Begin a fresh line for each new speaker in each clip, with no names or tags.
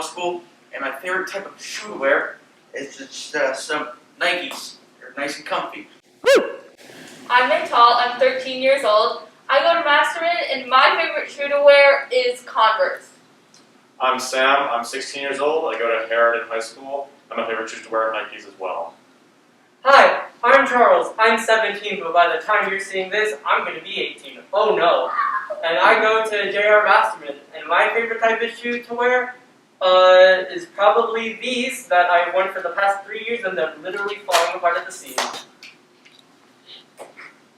school, and my favorite type of shoe to wear is just some Nikes. They're nice and comfy.
I'm Mintal. I'm 13 years old. I go to Masterman, and my favorite shoe to wear is Converse.
I'm Sam. I'm 16 years old. I go to Harrod High School, and my favorite shoes to wear are Nikes as well.
Hi, I'm Charles. I'm 17, but by the time you're seeing this, I'm going to be 18. Oh no. And I go to J.R. Masterman, and my favorite type of shoe to wear is probably these that I've worn for the past 3 years, and they're literally falling apart at the seams.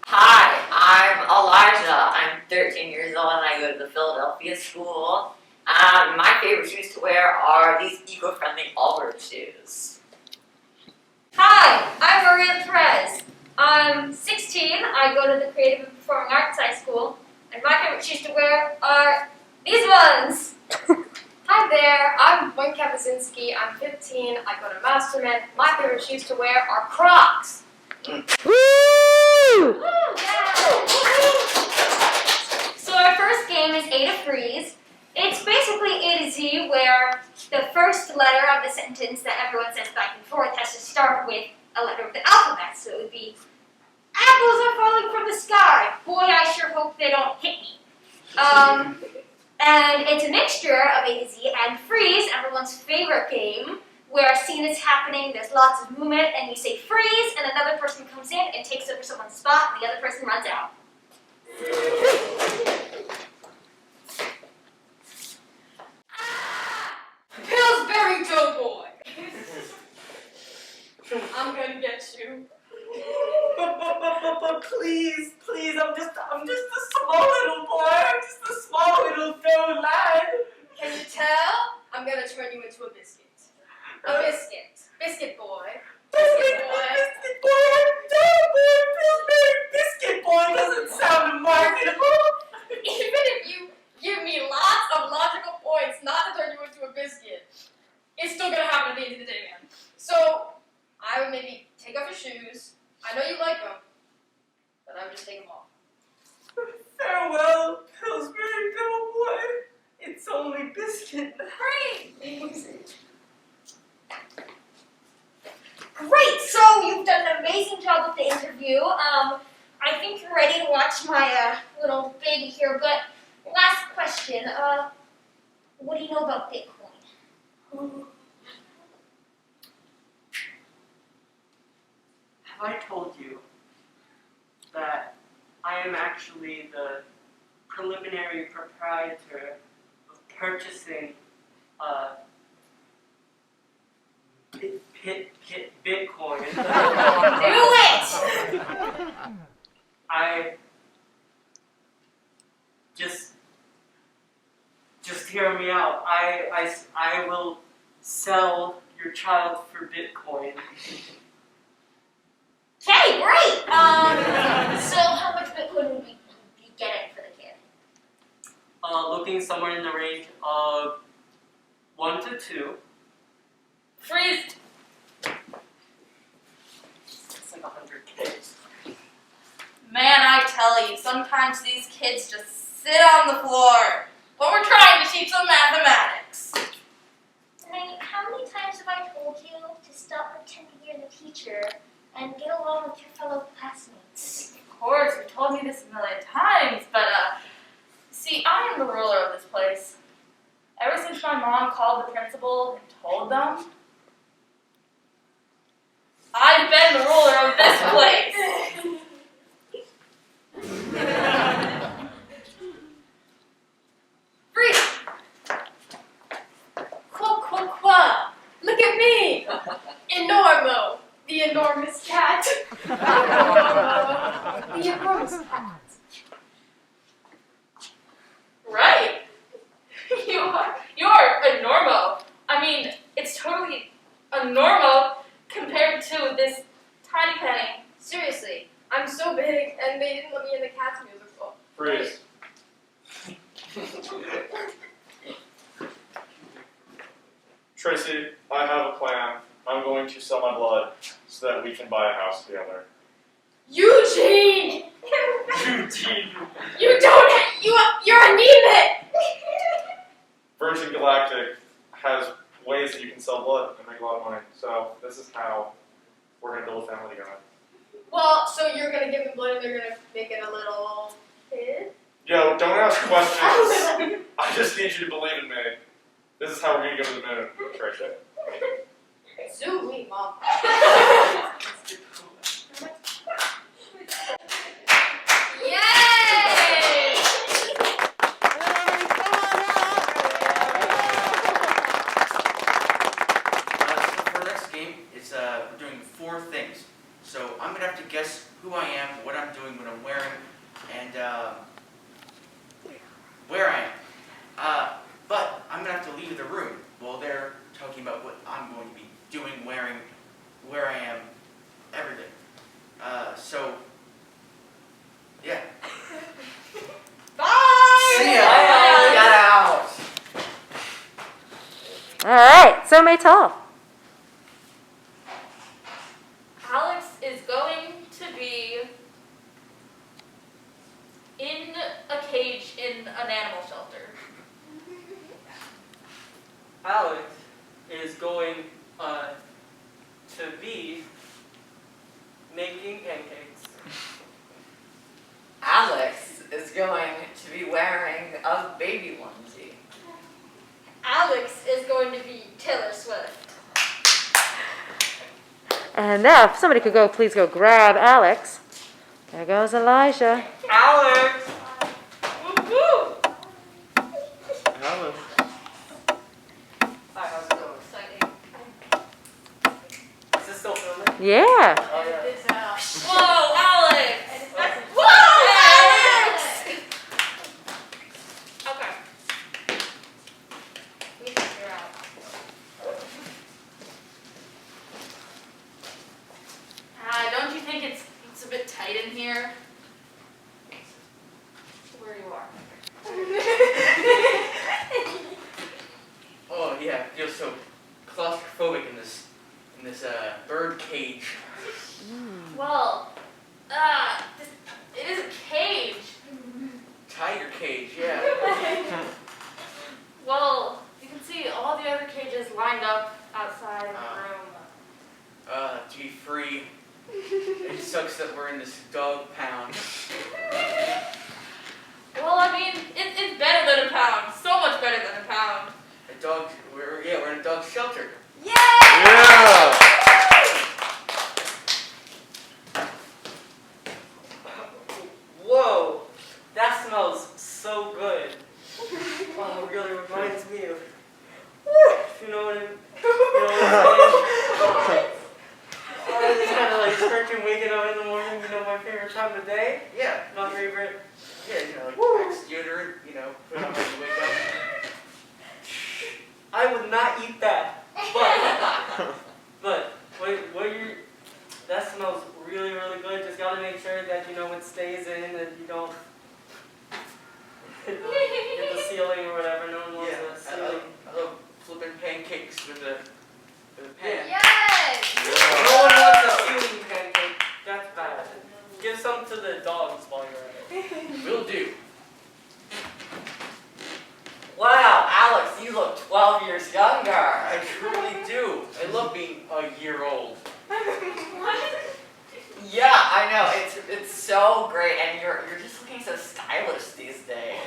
Hi, I'm Elijah. I'm 13 years old and I go to the Philadelphia school. My favorite shoes to wear are these eco-friendly Allbirds shoes.
Hi, I'm Maria Perez. I'm 16. I go to the Creative and Performing Arts High School, and my favorite shoes to wear are these ones.
Hi there, I'm Monika Kapuzinski. I'm 15. I go to Masterman. My favorite shoes to wear are Crocs.
Woo! So our first game is A to Freeze. It's basically A to Z, where the first letter of the sentence that everyone says back and forth has to start with a letter of the alphabet. So it would be, apples are falling from the sky. Boy, I sure hope they don't hit me. And it's a mixture of A to Z and Freeze, everyone's favorite game, where a scene is happening, there's lots of movement, and you say freeze, and another person comes in and takes over someone's spot, and the other person runs out.
Pillsbury Doughboy! I'm gonna get you.
Please, I'm just a small little boy. I'm just a small little dough lad.
Can you tell? I'm gonna turn you into a biscuit. A biscuit. Biscuit boy. Biscuit boy.
Biscuit boy. Pillsbury Biscuit boy doesn't sound marketable.
Even if you give me lots of logical points not to turn you into a biscuit, it's still gonna happen at the end of the day, man. So, I would maybe take off your shoes. I know you like them, but I would just take them off.
Farewell, Pillsbury Doughboy. It's only Biscuit.
Great, so you've done an amazing job with the interview. I think you're ready to watch my little baby here, but last question, what do you know about Bitcoin?
Have I told you that I am actually the preliminary proprietor of purchasing Bitcoin?
Do it!
I just hear me out. I will sell your child for Bitcoin.
Okay, great! So how much Bitcoin would we be getting for the kid?
Looking somewhere in the range of 1 to 2.
Freeze!
It's like 100K.
Man, I tell you, sometimes these kids just sit on the floor. But we're trying to teach them mathematics.
Nate, how many times have I told you to stop pretending you're the teacher and get along with your fellow classmates?
Of course, you've told me this a million times, but see, I am the ruler of this place. Ever since my mom called the principal and told them, I've been the ruler of this place.
Freeze! Qua. Look at me! Enormo, the enormous cat. The enormous cat.
Right. You're a normo. I mean, it's totally a normal compared to this tiny penny.
Seriously, I'm so big and they didn't let me in the Cats musical.
Freeze. Tracy, I have a plan. I'm going to sell my blood so that we can buy a house together.
Eugene!
Eugene!
You're anemic!
Virgin Galactic has ways that you can sell blood and make a lot of money. So this is how we're gonna build a family together.
Well, so you're gonna give them blood and they're gonna make it a little kid?
Yo, don't ask questions. I just need you to believe in me. This is how we're gonna go to the moon. Trash it.
Zooey, Mom. Yay!
So for our next game, it's we're doing 4 things. So I'm gonna have to guess who I am, what I'm doing, what I'm wearing, and where I am. But I'm gonna have to leave the room while they're talking about what I'm going to be doing, wearing, where I am, everything. So yeah.
Bye!
See ya.
Bye. Get out.
Alright, so Maytal.
Alex is going to be in a cage in an animal shelter.
Alex is going to be making pancakes.
Alex is going to be wearing a baby onesie.
Alex is going to be Taylor Swift.
And now, if somebody could go, please go grab Alex. There goes Elijah.
Alex!
Woo-hoo!
Alex.
Hi, how's it going?
Exciting.
Is this still filming?
Yeah.
Oh, yeah.
This out.
Whoa, Alex!
Whoa, Alex!
Okay.
We figure out.
Don't you think it's a bit tight in here? Where you are.
Oh yeah, I feel so claustrophobic in this bird cage.
Well, it is a cage.
Tiger cage, yeah.
Well, you can see all the other cages lined up outside in the room.
To be free. It sucks that we're in this dog pound.
Well, I mean, it's better than a pound. So much better than a pound.
We're in a dog shelter.
Yeah!
Whoa, that smells so good. Oh, it really reminds me of, you know what I'm saying? I just kind of like stretching, waking up in the morning, you know, my favorite time of day.
Yeah.
My favorite.
Yeah, like Max deodorant, put it on when you wake up.
I would not eat that. But that smells really, really good. Just gotta make sure that, it stays in and you don't hit the ceiling or whatever. No one wants the
I
ceiling.
love flipping pancakes with a pan.
Yes!
No one wants a ceiling pancake. That's bad. Give some to the dogs while you're at it.
Will do.
Wow, Alex, you look 12 years younger.
I truly do. I love being a year old.
Yeah, I know. It's so great, and you're just looking so stylish these days.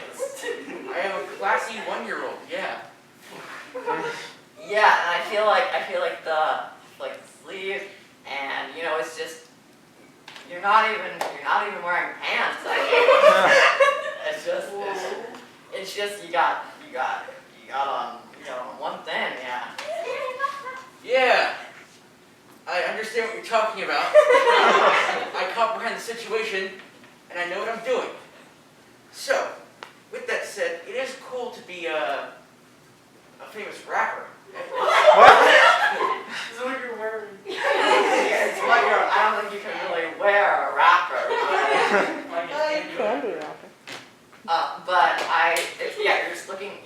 I am a classy 1-year-old. Yeah.
Yeah, and I feel like the sleeve, and it's just you're not even wearing pants. It's just you got on one thing, yeah.
Yeah. I understand what you're talking about. I comprehend the situation, and I know what I'm doing. So, with that said, it is cool to be a famous rapper.
This is what you're wearing.
Yeah, it's what I don't think you can really wear a rapper.
Candy wrapper.
But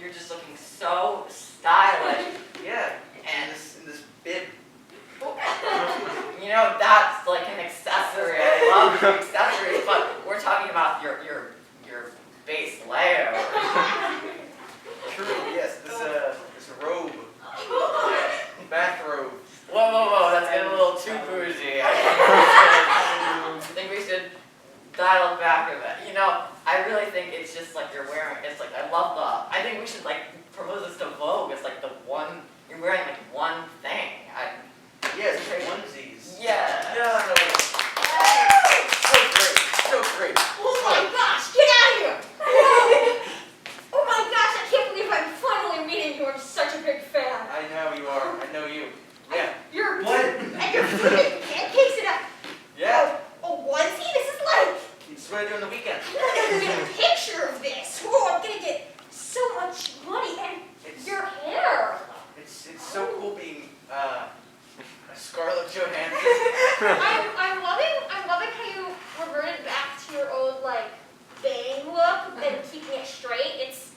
you're just looking so stylish,
Yeah.
and
In this bib.
that's like an accessory. I love the accessories, but we're talking about your base layer.
True. Yes. This robe. I know you are. I know you. Yeah.
What? And you're flipping pancakes in a
Yeah.
onesie? This is like...
It's what I do on the weekend.
I'm gonna get a picture of this. Oh, I'm gonna get so much money. And
It's
your hair.
it's so cool being a Scarlett Johansson.
I'm loving how you reverted back to your old like bang look and keeping it straight. It's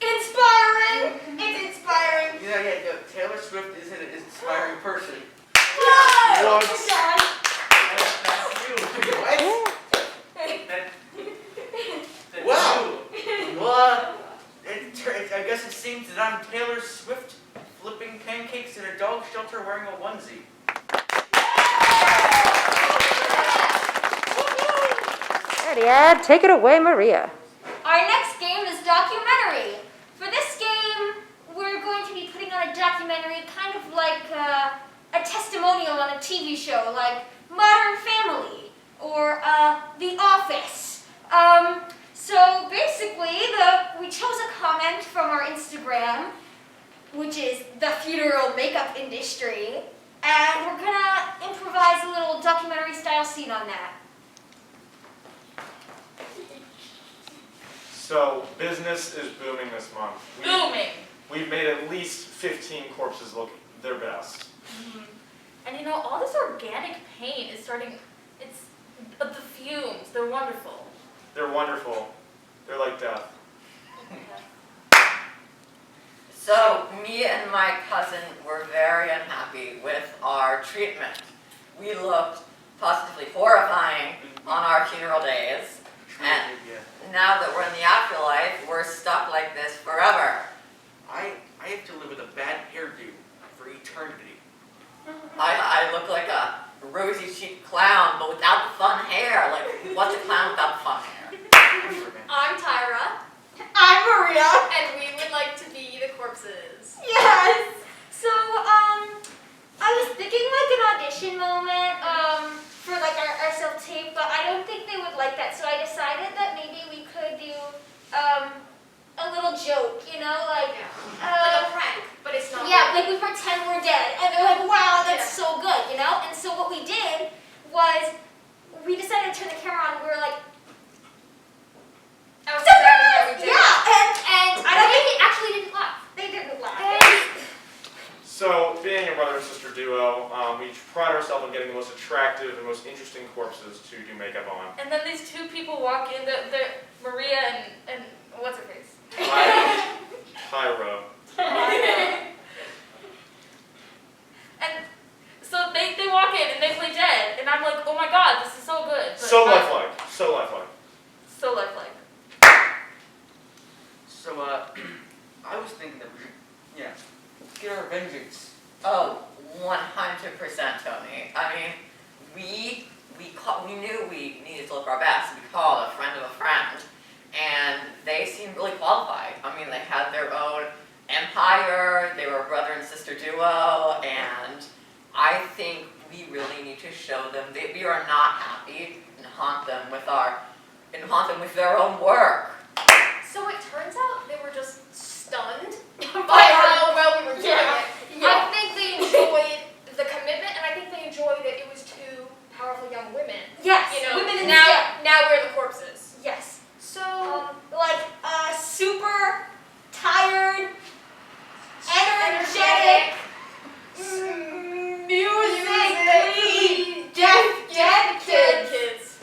inspiring. It's inspiring.
Yeah. Taylor Swift is an inspiring person.
Whoa!
What?
I'm done.
That's you. What? Wow. Well, I guess it seems that I'm Taylor Swift flipping pancakes in a dog shelter wearing a onesie.
Ready, Ed? Take it away, Maria.
Our next game is documentary. For this game, we're going to be putting on a documentary kind of like a testimonial on a TV show, like Modern Family or The Office. So basically, we chose a comment from our Instagram, which is the funeral makeup industry, and we're gonna improvise a little documentary-style scene on that.
So, business is booming this month.
Booming.
We've made at least 15 corpses look their best.
And you know, all this organic paint is starting, the fumes, they're wonderful.
They're wonderful. They're like death.
So, me and my cousin were very unhappy with our treatment. We looked positively horrifying on our funeral days. And now that we're in the afterlife, we're stuck like this forever.
I have to live with a bad hairdo for eternity.
I look like a rosy-cheeked clown, but without the fun hair. Like, what's a clown without the fun hair?
I'm Tyra,
I'm Maria.
and we would like to be the corpses.
Yes. So, I was thinking like an audition moment, for like our self-tape, but I don't think they would like that. So I decided that maybe we could do, a little joke, you know, like,
Like a prank, but it's not.
yeah, like we pretend we're dead, and they're like, wow, that's so good, you know. And so what we did was we decided to turn the camera on. And we were like,
That was exactly what we did.
yeah, and
I don't think they actually didn't laugh.
they didn't laugh.
So, being a brother and sister duo, we pride ourselves on getting the most attractive and most interesting corpses to do makeup on.
And then these two people walk in, they're Maria and what's her face?
Tyra.
And so they walk in and they play dead, and I'm like, oh my god, this is so good. But
So lifelike. So lifelike.
So lifelike.
So, I was thinking that we should, get our vengeance.
Oh, 100%, Tony. I mean, we knew we needed to look our best. We called a friend of a friend, and they seemed really qualified. I mean, they had their own empire, they were a brother and sister duo, and I think we really need to show them that we are not happy and haunt them with their own work.
So it turns out they were just stunned by how well we were doing it. I think they enjoyed the commitment, and I think they enjoyed that it was two powerful young women.
Yes,
You know,
women in
now we're the corpses.
Yes.
So
Like, super tired, energetic, musically gifted
kids.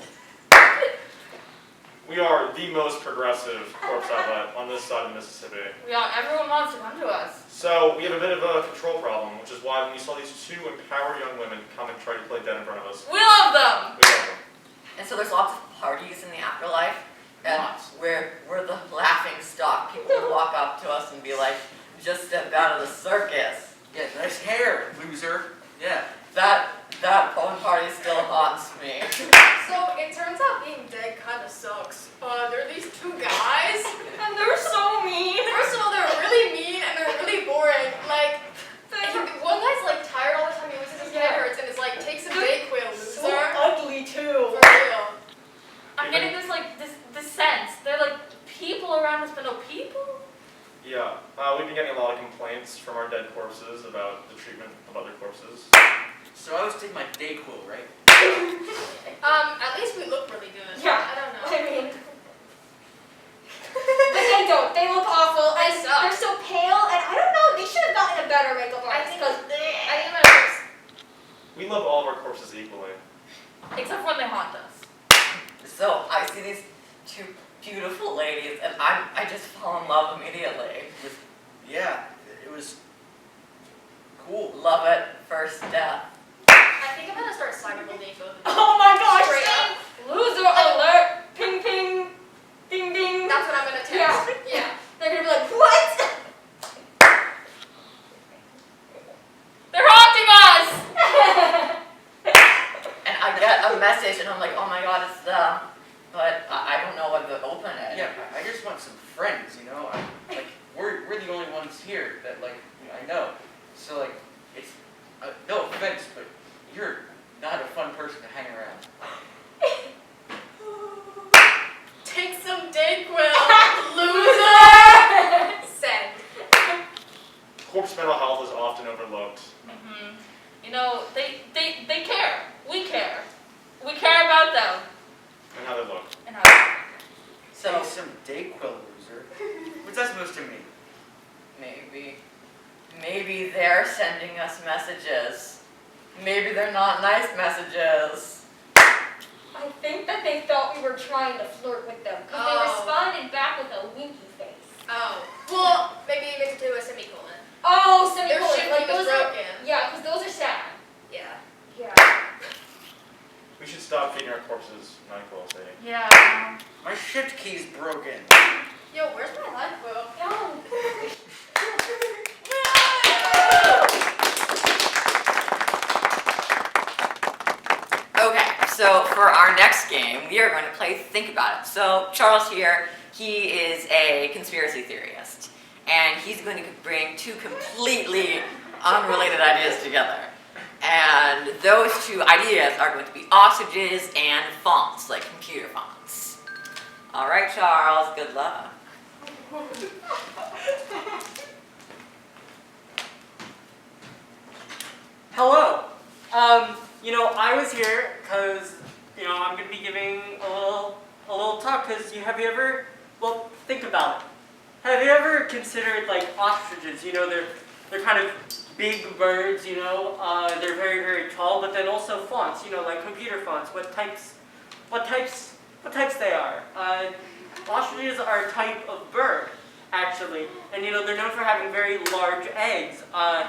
We are the most progressive corpse outlet on this side of Mississippi.
Everyone wants to come to us.
So, we have a bit of a control problem, which is why when we saw these two empowered young women come and try to play dead in front of us,
We love them!
we love them.
And so there's lots of parties in the afterlife, and we're the laughing stock. People will walk up to us and be like, just stepped out of the circus.
Yeah, nice hair, loser. Yeah.
That phone party still haunts me.
So it turns out being dead kind of sucks. There are these two guys,
and they're so mean.
First of all, they're really mean and they're really boring. Like, one guy's like tired all the time. He always says his head hurts and is like, take some Dayquil,
So
loser.
ugly too.
For real.
I'm getting this sense. They're like people around us, but no people?
Yeah, we've been getting a lot of complaints from from our dead corpses about the treatment of other corpses.
So I was taking my Dayquil, right?
At least we look really good.
Yeah.
I don't know.
I mean, but they don't. They look awful.
They
And
suck.
they're so pale, and I don't know. They should have gotten a better makeup
I
artist.
think
Because
I'm gonna fix.
We love all of our corpses equally.
Except when they haunt us.
So I see these two beautiful ladies, and I just fall in love immediately.
Yeah, it was cool.
Love it, first step.
I think I'm gonna start cyberbullying both of you.
oh my gosh,
Straight
same.
up.
Loser alert! Ping ping, ding ding.
That's what I'm gonna text.
Yeah.
Yeah.
They're gonna be like, what?
They're haunting us!
And I get a message, and I'm like, oh my god, it's them. But I don't know what to open it.
Yeah, I just want some friends, you know? Like, we're the only ones here that, like, I know. So, like, it's, no offense, but you're not a fun person to hang around.
Take some Dayquil, loser! Send.
Corpse mental health is often overlooked.
Mm-hmm. You know, they care. We care. We care about them.
And how they look.
And how
So
Take some Dayquil, loser. What's that supposed to mean?
maybe they're sending us messages. Maybe they're not nice messages.
I think that they thought we were trying to flirt with them because they
Oh.
responded back with a winky face.
Oh. Well, maybe you meant to do a semicolon.
Oh,
Their
semicolon.
shifting
Like
was
those are,
broken.
yeah, because those are sad.
Yeah.
Yeah.
We should stop feeding our corpses NyQuil, say.
Yeah.
My shift key's broken.
Yo, where's my life quill?
No.
Okay, so for our next game, we are going to play Think About It. So Charles here, he is a conspiracy theorist, and he's going to bring two completely unrelated ideas together. And those two ideas are going to be ostriches and fonts, like computer fonts. All right, Charles, good luck.
Hello. I was here because, I'm going to be giving a little talk because have you ever, think about it. Have you ever considered, like, ostriches? They're kind of big birds, they're very, very tall, but then also fonts, like computer fonts, what types they are. Ostriches are a type of bird, actually, and, they're known for having very large eggs. On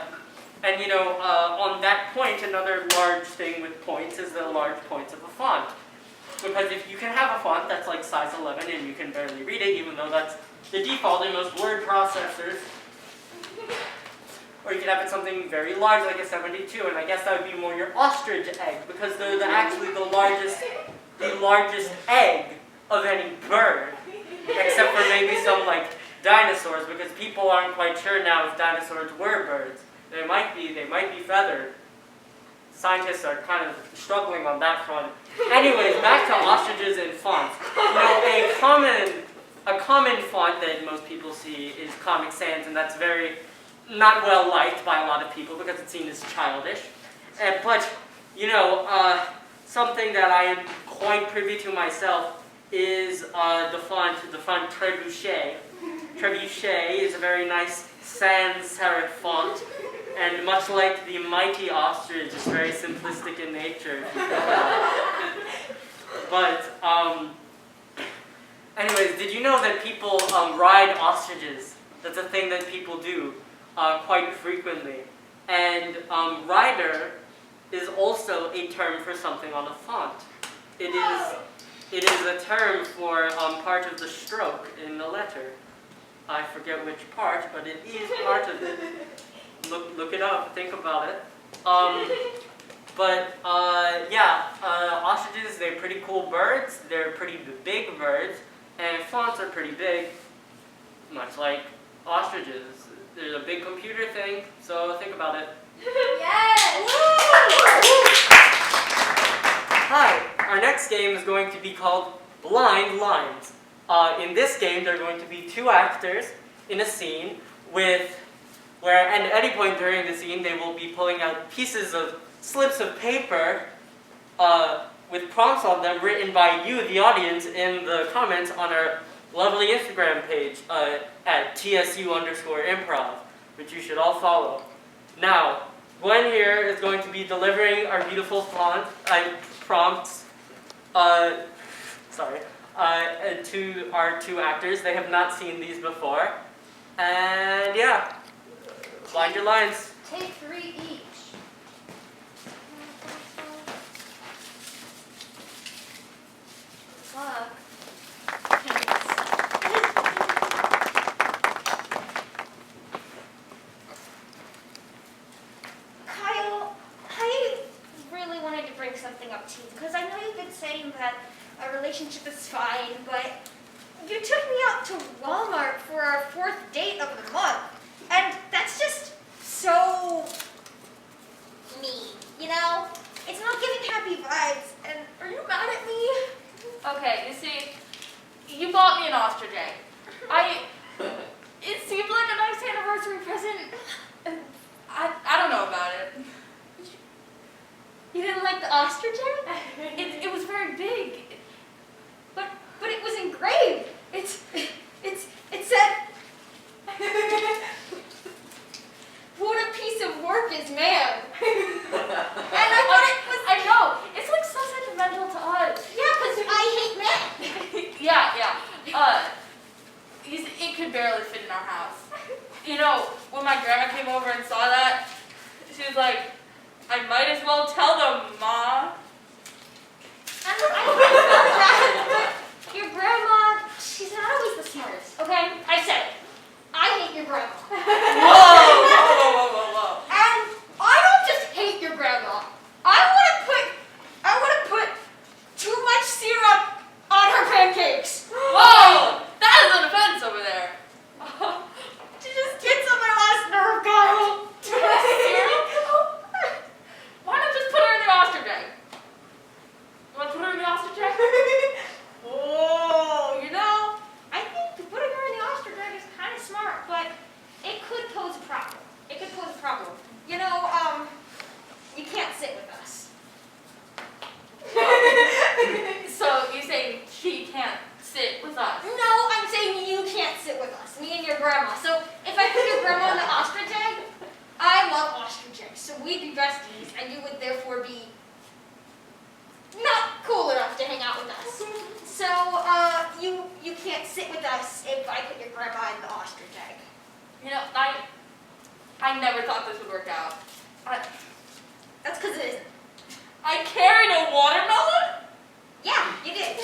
that point, another large thing with points is the large points of a font. Because if you can have a font that's like size 11 and you can barely read it, even though that's the default in most word processors, or you can have it something very large like a 72, and I guess that would be more your ostrich egg, because they're actually the largest egg of any bird, except for maybe some like dinosaurs, because people aren't quite sure now if dinosaurs were birds. They might be feathered. Scientists are kind of struggling on that front. Anyways, back to ostriches and fonts. A common font that most people see is Comic Sans, and that's very not well liked by a lot of people because it's seen as childish. But something that I am quite privy to myself is the font Trebuchet. Trebuchet is a very nice sans serif font. And much like the mighty ostrich, it's very simplistic in nature. But, anyways, did you know that people ride ostriches? That's a thing that people do quite frequently. And rider is also a term for something on a font. It is a term for part of the stroke in the letter. I forget which part, but it is part of it. Look it up, think about it. Ostriches, they're pretty cool birds, they're pretty big birds, and fonts are pretty big, much like ostriches. There's a big computer thing, so think about it.
Yes!
Hi, our next game is going to be called Blind Lines. In this game, there are going to be two actors in a scene with where at any point during the scene they will be pulling out slips of paper with prompts on them written by you, the audience, in the comments on our lovely Instagram page at TSU_improv, which you should all follow. Now, Gwen here is going to be delivering our beautiful prompts to our two actors. They have not seen these before. And yeah, line your lines.
Take 3 each. Good luck. Kyle, I really wanted to bring something up to you because I know you've been saying that our relationship is fine, but you took me out to Walmart for our 4th date of the month, and that's just so mean, you know? It's not giving happy vibes, and are you mad at me?
Okay, you see, you bought me an ostrich egg. It seemed like a nice anniversary present. I don't know about it.
You didn't like the ostrich egg?
It was very big.
But it was engraved. It said, what a piece of work is man. And I thought it was...
I know, it's like so sentimental to us.
Yeah, because I hate men.
Yeah. It could barely fit in our house. You know, when my grandma came over and saw that, she was like, I might as well tell them, Ma.
I know that, but your grandma, she's not always the smartest, okay? I said it. I hate your grandma.
Whoa.
And I don't just hate your grandma. I want to put too much syrup on her pancakes.
Whoa! That is an offense over there.
She just gets on my last nerve, Kyle.
Too much syrup? Why not just put her in the ostrich egg? You want to put her in the ostrich egg?
Oh, you know, I think putting her in the ostrich egg is kind of smart, but it could pose a problem. You know, you can't sit with us.
So you say she can't sit with us?
No, I'm saying you can't sit with us, me and your grandma. So if I put your grandma in the ostrich egg, I love ostrich eggs, so we'd be besties, and you would therefore be not cool enough to hang out with us. So, you can't sit with us if I put your grandma in the ostrich egg.
You know, I never thought this would work out.
That's because it isn't.
I carried a watermelon?
Yeah, you did.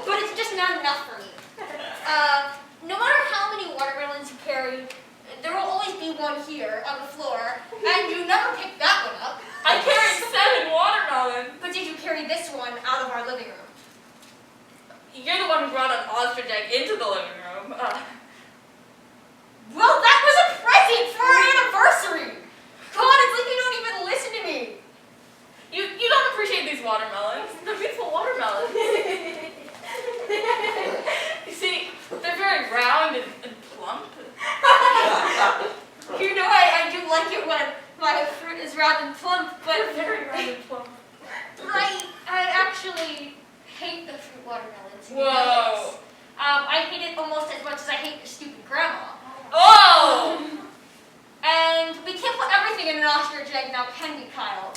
But it's just not enough for me. No matter how many watermelons you carry, there will always be one here on the floor, and you never pick that one up.
I carried 7 watermelons.
But did you carry this one out of our living room?
You're the one who brought an ostrich egg into the living room.
Well, that was a present for our anniversary! God, it's like you don't even listen to me!
You don't appreciate these watermelons. They're beautiful watermelons. You see, they're very round and plump.
You know, I do like it when my fruit is round and plump, but
They're very round and plump.
I actually hate the fruit watermelons. You know
Whoa.
this. I hate it almost as much as I hate your stupid grandma.
Oh!
And we can't put everything in an ostrich egg now, can we, Kyle?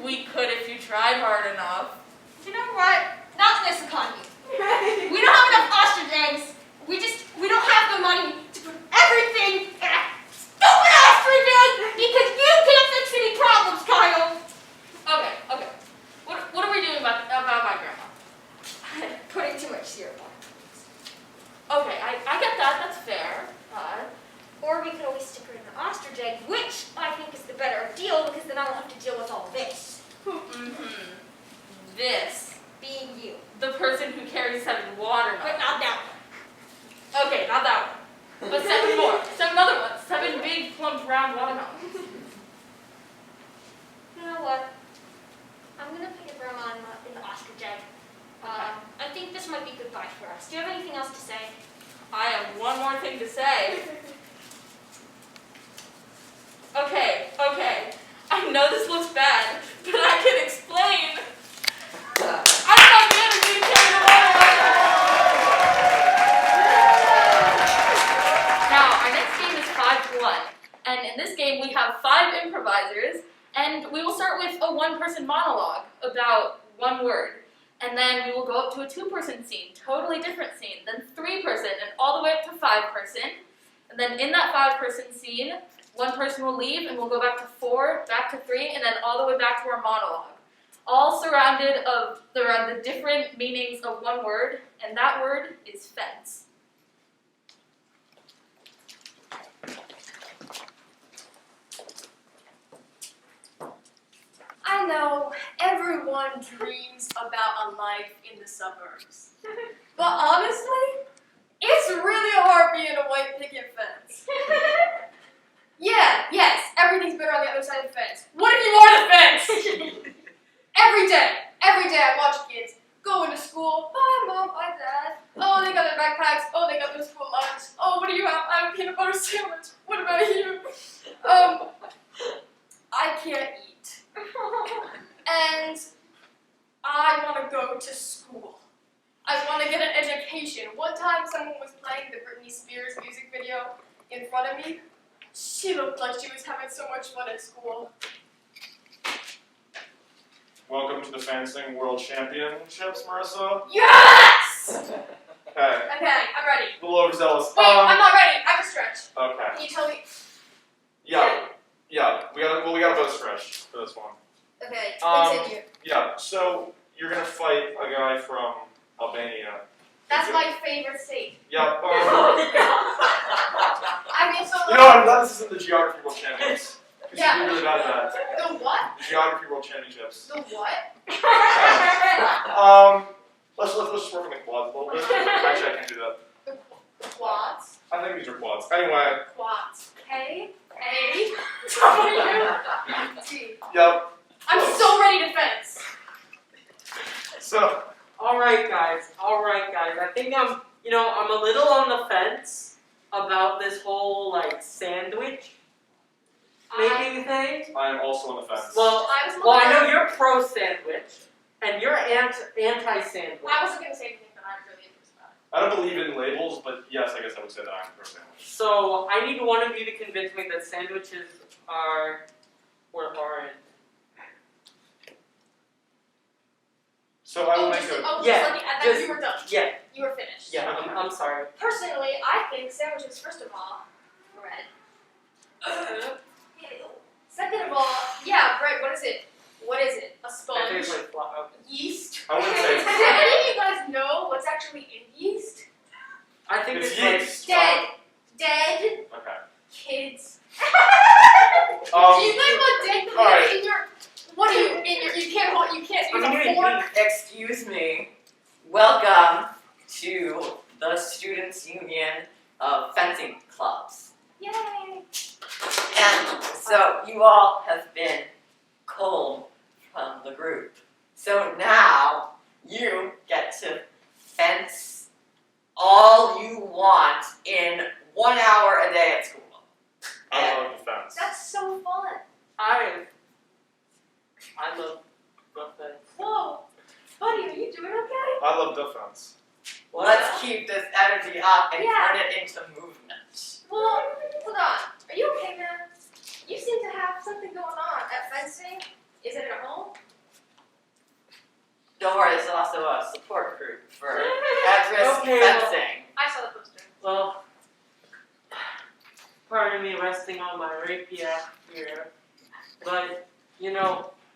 We could if you tried hard enough.
You know what? Not in this economy. We don't have enough ostrich eggs. We don't have the money to put everything in a stupid ostrich egg because you can't fix any problems, Kyle.
Okay. What are we doing about my grandma?
Putting too much syrup on.
Okay, I get that. That's fair.
Or we could always stick her in the ostrich egg, which I think is the better deal because then I don't have to deal with all this.
Mm-hmm. This.
Being you.
The person who carries 7 watermelons.
But not that one.
Okay, not that one. But 7 more. 7 other ones. 7 big, plump, round watermelons.
You know what? I'm going to put your grandma in the ostrich egg. I think this might be goodbye for us. Do you have anything else to say?
I have one more thing to say. fun. And in this game, we have 5 improvisers, and we will start with a one-person monologue about one word. And then we will go up to a 2-person scene, totally different scene, then 3-person, and all the way up to 5-person. And then in that 5-person scene, one person will leave, and we'll go back to 4, back to 3, and then all the way back to our monologue. All surrounded around the different meanings of one word, and that word is fence.
I know everyone dreams about a life in the suburbs. But honestly, it's really hard being a white picket fence. Yeah, yes, everything's better on the other side of the fence. What if you are the fence? Every day I watch kids go into school. Bye, Mom, bye, Dad. Oh, they got their backpacks. Oh, they got their school lunch. Oh, what do you have? I have a peanut butter sandwich. What about you? I can't eat. And I want to go to school. I want to get an education. One time someone was playing the Britney Spears music video in front of me. She looked like she was having so much fun at school.
Welcome to the Fencing World Championships, Marissa.
Yes!
Okay,
Okay, I'm ready.
a little overzealous.
Wait, I'm not ready. I have a stretch.
Okay.
Can you tell me?
Yeah. We got a both stretch for this one.
Okay,
Um,
continue.
Yeah. So you're gonna fight a guy from Albania.
That's my favorite state.
Yeah.
I mean, so
You know, I'm glad this isn't the Geography World Championships. Because
Yeah.
you'd be really bad at that.
the what?
The Geography World Championships.
The what?
Let's just work on the quads a little bit. Actually, I can't do that.
The quads.
I think these are quads. Anyway.
Quads. K A W T.
Yep.
I'm so ready to fence.
So.
Alright guys. I think I'm a little on the fence about this whole, like, sandwich making thing.
I am also on the fence.
Well, I know you're pro sandwich, and you're anti-sandwich.
I wasn't going to say anything, but I'm really interested about it.
I don't believe in labels, but yes, I guess I would say that I'm pro sandwich.
So I need one of you to convince me that sandwiches are or aren't.
So I will make a.
Yeah,
and then you were done.
Yeah,
You were finished.
yeah. I'm sorry.
Personally, I think sandwiches, first of all, bread. Second of all, yeah, bread. What is it? What is it? A
I think
sponge.
it's like flour.
Yeast.
I wouldn't say
Does
it's
any of you guys know what's actually in yeast?
I think
It's
it's like
yeast.
Dead
Okay.
kids.
Um,
Do you guys want dead kids
alright.
in your? What are you in your? You can't use a fork.
Excuse me. Welcome to the Students' Union of Fencing Clubs.
Yay!
And so you all have been culled from the group. So now you get to fence all you want in 1 hour a day at school.
I love the fence.
That's so fun.
I love the fence.
Whoa, buddy, are you doing okay?
I love the fence.
Let's keep this energy up and
Yeah.
turn it into movement.
Well, hold on. Are you okay, man? You seem to have something going on at fencing. Is it at home?
Don't worry, there's also a support group for at-risk
Okay, well-
fencing.
I saw the poster.
Well, pardon me resting on my rapier here, but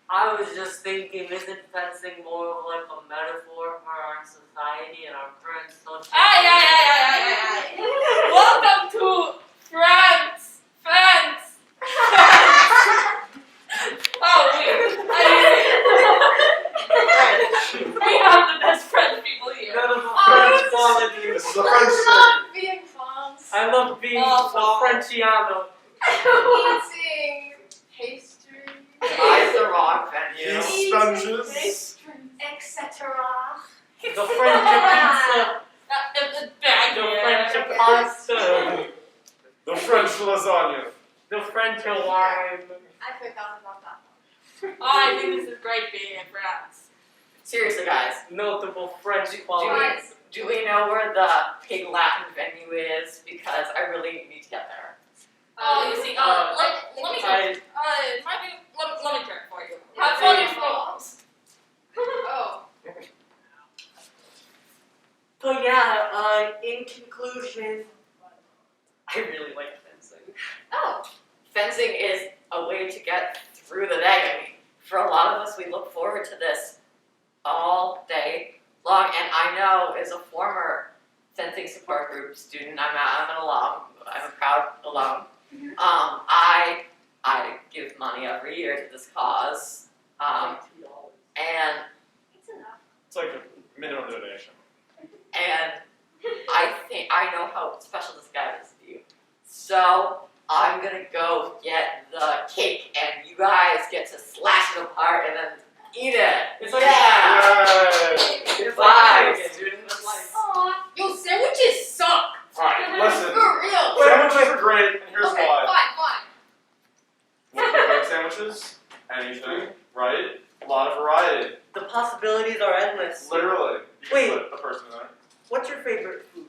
I was just thinking, isn't fencing more of like a metaphor for our society and our current social?
Aye. Welcome to France. France. We have the best French people here.
None of the French qualities.
This is a French thing.
love being France.
I love being
Oh,
a Frenchiano.
Eating pastry.
Eyes the wrong venue.
Yeast sponges.
Etc.
The French pizza.
The bag.
The French pasta.
The French lasagna.
The French wine.
I forgot about that one.
I think this is great being in France.
Seriously, guys,
Notable French qualities.
do we know where the Pig Latin venue is? Because I really need to get there.
Lucy, let me check. Let me check for you. Have fun in France.
Oh.
But yeah, in conclusion, I really like fencing.
Oh, fencing is a way to get through the day. I mean, for a lot of us, we look forward to this all day long. And I know, as a former fencing support group student, I'm an alum. I'm a proud alum. I give money every year to this cause, and
It's enough.
It's like a minimum donation.
and I think I know how special this guy is to you. So I'm gonna go get the cake, and you guys get to slash it apart and then eat it.
It's like
Yay!
Bye,
Yay.
students.
Aw.
Yo, sandwiches suck.
Alright, listen.
For real.
Sandwiches are great, and here's
Okay,
why.
fine.
Want to make sandwiches? Anything, right? A lot of variety.
The possibilities are endless.
Literally. You can
Wait.
put a person in there.
What's your favorite food?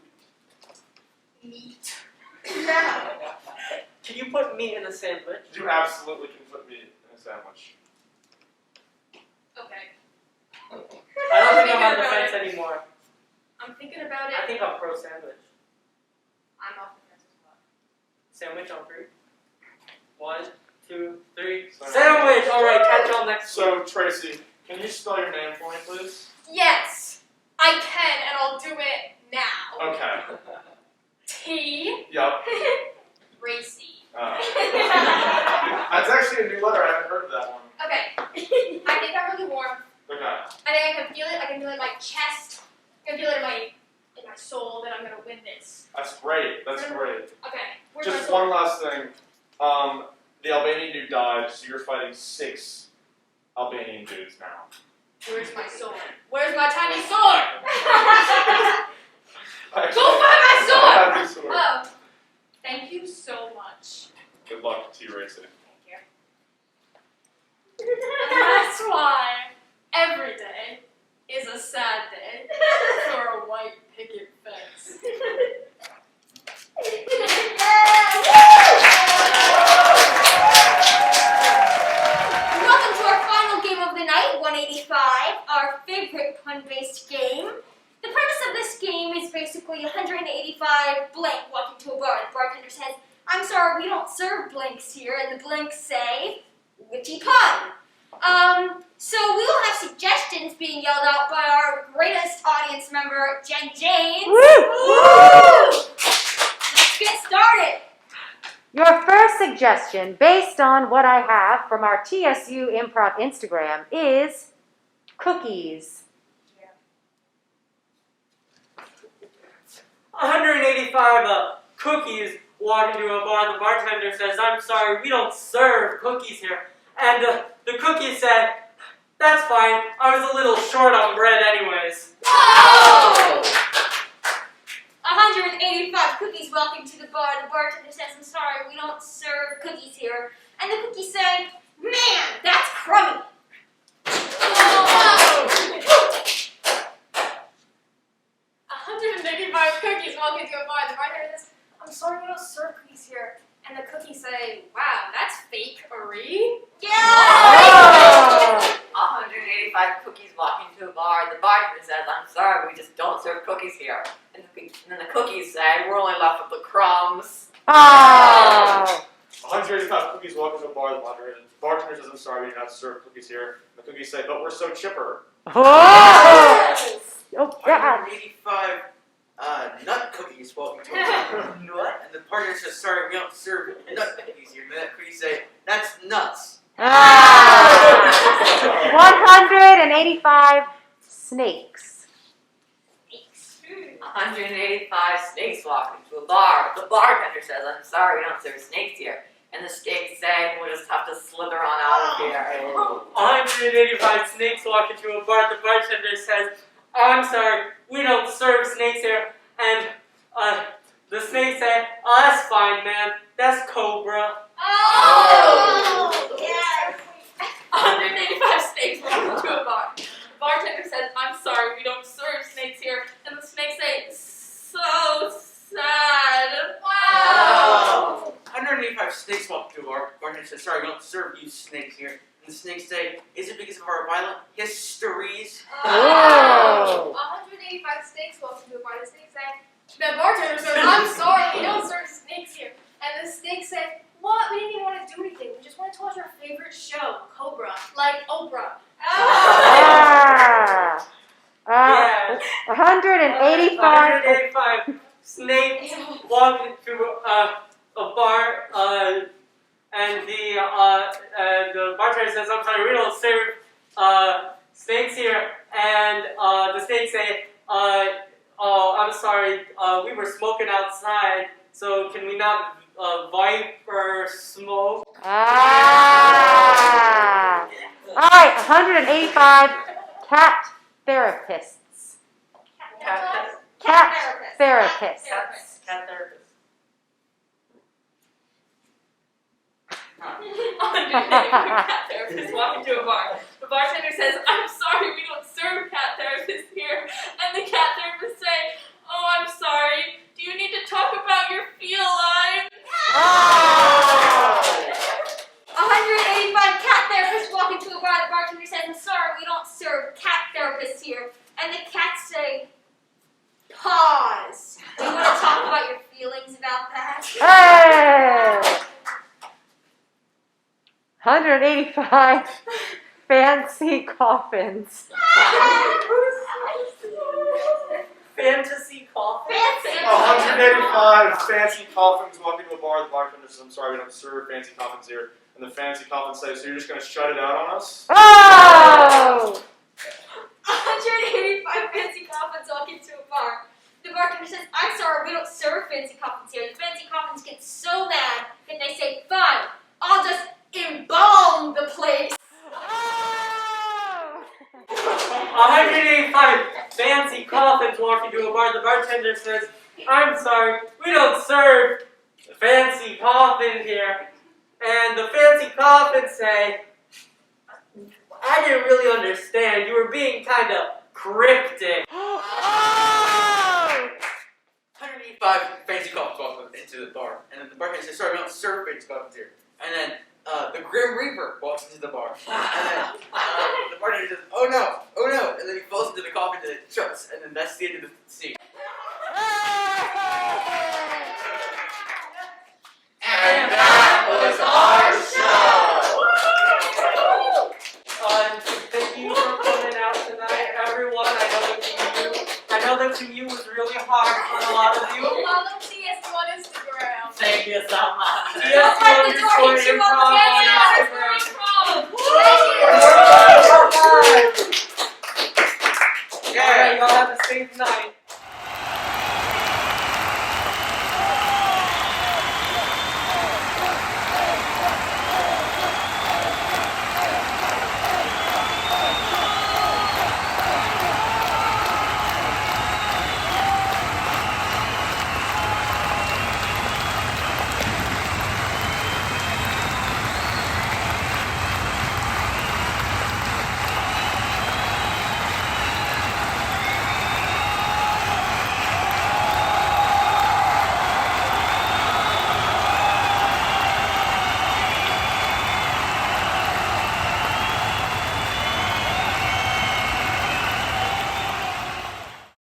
Meat.
Can you put meat in a sandwich?
You absolutely can put meat in a sandwich.
Okay.
I don't think I'm on the
Thinking about
fence
it.
anymore.
I'm thinking about it.
I think I'm pro sandwich.
I'm off the fence as well.
Sandwich on 3. 1, 2, 3.
Sandwich.
Sandwich! Alright, catch y'all next week.
So, Tracy, can you spell your name for me, please?
Yes, I can, and I'll do it now.
Okay.
T.
Yup.
Racy.
That's actually a new letter. I haven't heard of that one.
Okay. I think I'm really warm.
Okay.
I think I can feel it. I can feel it in my chest. I can feel it in my soul that I'm gonna win this.
That's great. That's great.
Okay. Where's my
Just
soul?
one last thing. The Albanian dude died, so you're fighting 6 Albanian dudes now.
Where's my sword? Where's my tiny sword? Go
Actually,
find my sword!
I have this sword.
Oh, thank you so much.
Good luck to you, Racy.
Thank you. That's why every day is a sad day for a white picket fence.
Welcome to our final game of the night, 185, our favorite pun-based game. The premise of this game is basically 185 blank walk into a bar. The bartender says, "I'm sorry, we don't serve blanks here," and the blanks say, "Witty pun." So we will have suggestions being yelled out by our greatest audience member, Jen James.
Woo!
Let's get started.
Your first suggestion, based on what I have from our TSU Improv Instagram, is cookies.
185 cookies walk into a bar. The bartender says, "I'm sorry, we don't serve cookies here." And the cookies said, "That's fine, I was a little short on bread anyways."
Oh! 185 cookies walk into the bar. The bartender says, "I'm sorry, we don't serve cookies here." And the cookies say, "Man, that's crummy."
Oh! 185 cookies walk into a bar. The bartender says, "I'm sorry, we don't serve cookies here." And the cookies say, "Wow, that's fake-ery."
Oh!
185 cookies walk into a bar. The bartender says, "I'm sorry, we just don't serve cookies here." And then the cookies say, "We're only left with the crumbs."
Oh!
185 cookies walk into a bar. The bartender says, "I'm sorry, we do not serve cookies here." The cookies say, "But we're so chipper."
Oh! Oh, God.
185 nut cookies walk into a bar.
What?
And the partner says, "Sorry, we don't serve nut cookies here." And then the cookies say, "That's nuts."
Ah! 185 snakes.
185 snakes walk into a bar. The bartender says, "I'm sorry, we don't serve snakes here." And the snakes say, "We'll just have to slither on out of here."
185 snakes walk into a bar. The bartender says, "I'm sorry, we don't serve snakes here." And the snakes say, "Oh, that's fine, man. That's Cobra."
Oh! Yes.
185 snakes walk into a bar. The bartender says, "I'm sorry, we don't serve snakes here." And the snakes say, "So sad."
Wow!
185 snakes walk into a bar. Bartender says, sorry, we don't serve you snakes here. And the snakes say, is it because of our violent histories?
Whoa.
185 snakes walk into a bar. The snakes say, the bartender says, I'm sorry, we don't serve snakes here. And the snakes say, what? We didn't even want to do anything. We just wanted to watch our favorite show, Cobra, like Oprah.
Ah. 185.
185 snakes walk into a bar, and the bartender says, I'm sorry, we don't serve snakes here. And the snakes say, oh, I'm sorry, we were smoking outside, so can we not vibe or smoke?
Ah. All right, 185 cat therapists. Cat therapists.
Cat therapist.
185 cat therapists walk into a bar. The bartender says, I'm sorry, we don't serve cat therapists here. And the cat therapists say, oh, I'm sorry. Do you need to talk about your feline?
185 cat therapists walk into a bar. The bartender says, I'm sorry, we don't serve cat therapists here. And the cats say, pause. Do you want to talk about your feelings about that?
Hey! 185 fancy coffins.
Fantasy coffin.
Fancy.
185 fancy coffins walk into a bar. The bartender says, I'm sorry, we don't serve fancy coffins here. And the fancy coffins say, so you're just going to shut it out on us?
Oh!
185 fancy coffins walk into a bar. The bartender says, I'm sorry, we don't serve fancy coffins here. The fancy coffins get so mad that they say, fine, I'll just embalm the place.
Oh!
185 fancy coffins walk into a bar. The bartender says, I'm sorry, we don't serve fancy coffins here. And the fancy coffins say, I didn't really understand. You were being kind of cryptic.
Oh!
185 fancy coffins walk into the bar. And then the bartender says, sorry, we don't serve fancy coffins here. And then the Grim Reaper walks into the bar. And then the bartender says, oh no. And then he falls into the coffin and it shuts. And then that's the end of the scene.
And that was our show!
Thank you for coming out tonight, everyone. I know the commute was really hard for a lot of you.
Follow TS1 Instagram.
Thank you so much.
TS1
Don't let the door hit you on the
Improv